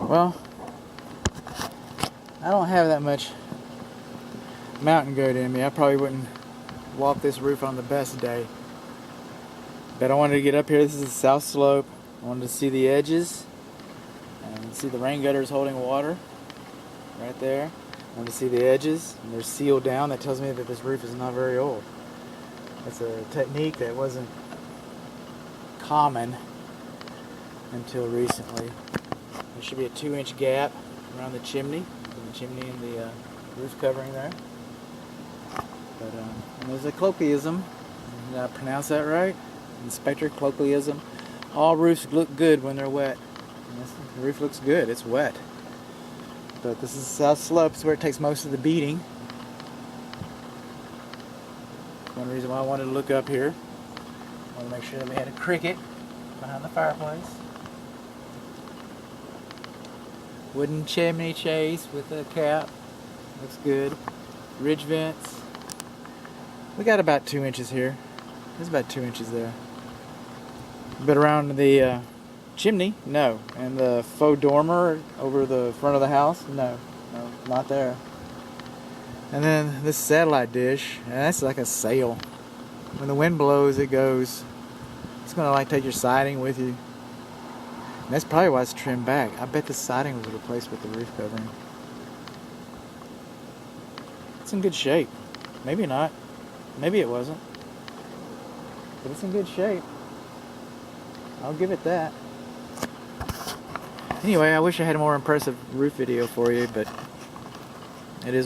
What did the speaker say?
Well, I don't have that much mountain goat in me. I probably wouldn't walk this roof on the best day. But I wanted to get up here. This is the south slope. I wanted to see the edges and see the rain gutters holding water right there. I wanted to see the edges, and they're sealed down. That tells me that this roof is not very old. That's a technique that wasn't common until recently. There should be a 2-inch gap around the chimney, and the roof covering there. But and there's a colloquialism. Did I pronounce that right? Inspector colloquialism. All roofs look good when they're wet. And the roof looks good. It's wet. But this is the south slope. It's where it takes most of the beating. One reason why I wanted to look up here. I wanted to make sure that we had a cricket behind the fireplace. Wooden chimney chase with a cap. Looks good. Ridge vents. We got about 2 inches here. There's about 2 inches there. But around the chimney, no. And the faux dormer over the front of the house, no, not there. And then this satellite dish, and that's like a sail. When the wind blows, it goes. It's gonna like take your siding with you. And that's probably why it's trimmed back. I bet the siding was replaced with the roof covering. It's in good shape. Maybe not. Maybe it wasn't. But it's in good shape. I'll give it that. Anyway, I wish I had a more impressive roof video for you, but